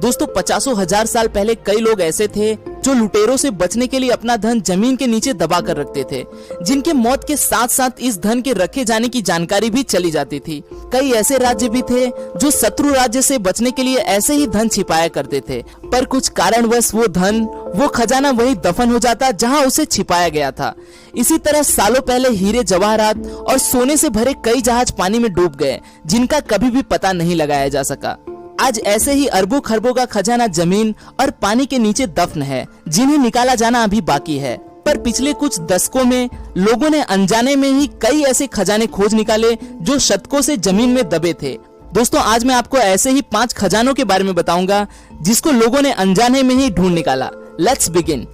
दोस्तों 50,000 साल पहले कई लोग ऐसे थे जो लुटेरों से बचने के लिए अपना धन जमीन के नीचे दबा कर रखते थे, जिनके मौत के साथ साथ इस धन के रखे जाने की जानकारी भी चली जाती थी। कई ऐसे राज्य भी थे जो शत्रु राज्य से बचने के लिए ऐसे ही धन छिपाया करते थे, पर कुछ कारणवश वो खजाना वही दफन हो जाता जहां उसे छिपाया गया था। इसी तरह सालों पहले हीरे जवाहरात और सोने से भरे कई जहाज पानी में डूब गए, जिनका कभी भी पता नहीं लगाया जा सका। आज ऐसे ही अरबों खरबों का खजाना जमीन और पानी के नीचे दफन है, जिन्हें निकाला जाना अभी बाकी है। पर पिछले कुछ दशकों में लोगों ने अनजाने में ही कई ऐसे खजाने खोज निकाले जो शतकों से जमीन में दबे थे। दोस्तों, आज मैं आपको ऐसे ही 5 खजानों के बारे में बताऊंगा जिसको लोगों ने अनजाने में ही ढूंढ निकाला। Let's begin.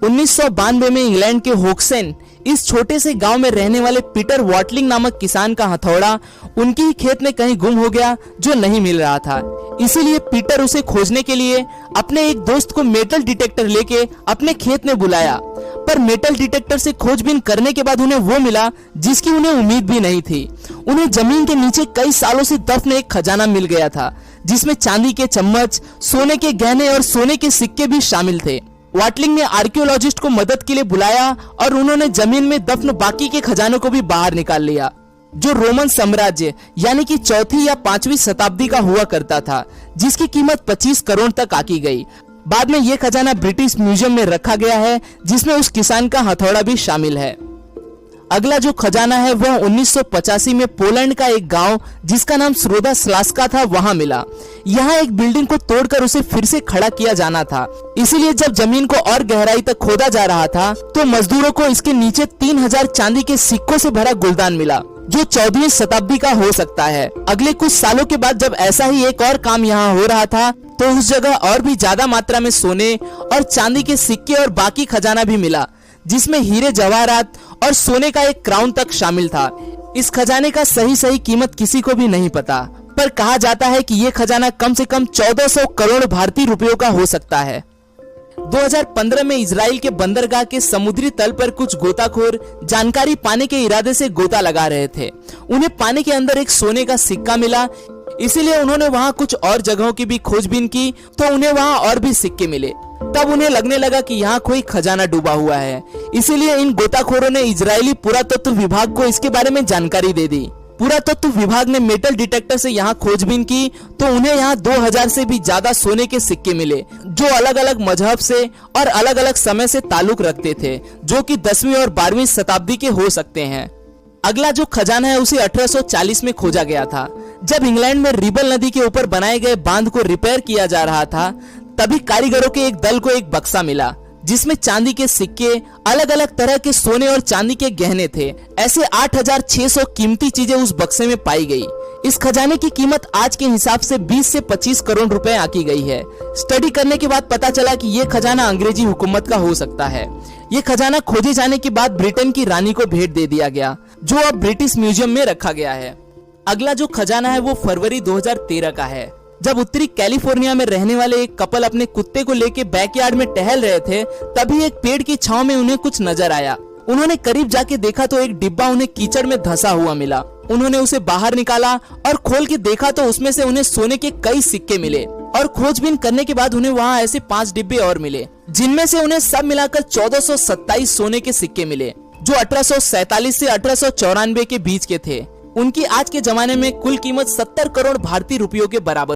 1992 में इंग्लैंड के होक्सेन इस छोटे से गांव में रहने वाले पीटर वॉटलिंग नामक किसान का हथौड़ा उनकी ही खेत में कहीं गुम हो गया जो नहीं मिल रहा था। इसीलिए पीटर उसे खोजने के लिए अपने एक दोस्त को मेटल डिटेक्टर लेके अपने खेत में बुलाया। पर मेटल डिटेक्टर से खोजबीन करने के बाद उन्हें वो मिला जिसकी उन्हें उम्मीद भी नहीं थी। उन्हें जमीन के नीचे कई सालों से दफन एक खजाना मिल गया था, जिसमें चांदी के चम्मच, सोने के गहने और सोने के सिक्के भी शामिल थे। वॉटलिंग ने आर्कियोलॉजिस्ट को मदद के लिए बुलाया और उन्होंने जमीन में दफन बाकी के खजानों को भी बाहर निकाल लिया, जो रोमन साम्राज्य यानी कि 4वीं या 5वीं शताब्दी का हुआ करता था, जिसकी कीमत 25 करोड़ तक आकी गई। बाद में यह खजाना ब्रिटिश म्यूजियम में रखा गया है, जिसमें उस किसान का हथौड़ा भी शामिल है। अगला जो खजाना है वह 1985 में पोलैंड का एक गांव जिसका नाम स्रोदा स्लास्का था, वहां मिला। यहाँ एक बिल्डिंग को तोड़कर उसे फिर से खड़ा किया जाना था, इसीलिए जब जमीन को और गहराई तक खोदा जा रहा था तो मजदूरों को इसके नीचे 3000 चांदी के सिक्कों से भरा गुलदान मिला, जो 14वीं शताब्दी का हो सकता है। अगले कुछ सालों के बाद जब ऐसा ही एक और काम यहाँ हो रहा था तो उस जगह और भी ज्यादा मात्रा में सोने और चांदी के सिक्के और बाकी खजाना भी मिला, जिसमें हीरे जवाहरात और सोने का एक क्राउन तक शामिल था। इस खजाने का सही कीमत किसी को भी नहीं पता, पर कहा जाता है कि यह खजाना कम से कम 1400 करोड़ भारतीय रुपयों का हो सकता है। 2015 में इजराइल के बंदरगाह के समुद्री तल पर कुछ गोताखोर जानकारी पाने के इरादे से गोता लगा रहे थे। उन्हें पानी के अंदर एक सोने का सिक्का मिला, इसीलिए उन्होंने वहां कुछ और जगहों की भी खोजबीन की तो उन्हें वहां और भी सिक्के मिले। तब उन्हें लगने लगा कि यहाँ कोई खजाना डूबा हुआ है, इसीलिए इन गोताखोरों ने इजरायली पुरातत्व विभाग को इसके बारे में जानकारी दे दी। पुरातत्व विभाग ने मेटल डिटेक्टर से यहाँ खोजबीन की तो उन्हें यहाँ 2000 से भी ज्यादा सोने के सिक्के मिले, जो अलग अलग मजहब से और अलग अलग समय से ताल्लुक रखते थे, जो कि 10वीं और 12वीं शताब्दी के हो सकते हैं। अगला जो खजाना है उसे 1840 में खोजा गया था। जब इंग्लैंड में रिबल नदी के ऊपर बनाए गए बांध को रिपेयर किया जा रहा था, तभी कारीगरों के एक दल को एक बक्सा मिला, जिसमें चांदी के सिक्के, अलग अलग तरह के सोने और चांदी के गहने थे। ऐसे 8600 कीमती चीजें उस बक्से में पाई गई। इस खजाने की कीमत आज के हिसाब से 20 से 25 करोड़ रुपए आकी गई है। स्टडी करने के बाद पता चला कि यह खजाना अंग्रेजी हुकूमत का हो सकता है। ये खजाना खोजे जाने के बाद ब्रिटेन की रानी को भेंट दे दिया गया, जो अब ब्रिटिश म्यूजियम में रखा गया है। अगला जो खजाना है वो फरवरी 2013 का है। जब उत्तरी कैलिफोर्निया में रहने वाले एक कपल अपने कुत्ते को लेके बैकयार्ड में टहल रहे थे, तभी एक पेड़ की छांव में उन्हें कुछ नजर आया। उन्होंने करीब जाके देखा तो एक डिब्बा उन्हें कीचड़ में धंसा हुआ मिला। उन्होंने उसे बाहर निकाला और खोल के देखा तो उसमें से उन्हें सोने के कई सिक्के मिले, और खोजबीन करने के बाद उन्हें वहाँ ऐसे 5 डिब्बे और मिले, जिनमें से उन्हें सब मिलाकर 1427 सोने के सिक्के मिले, जो 1847 से 1894 के बीच के थे। उनकी आज के जमाने में कुल कीमत 70 करोड़ भारतीय रुपयों के बराबर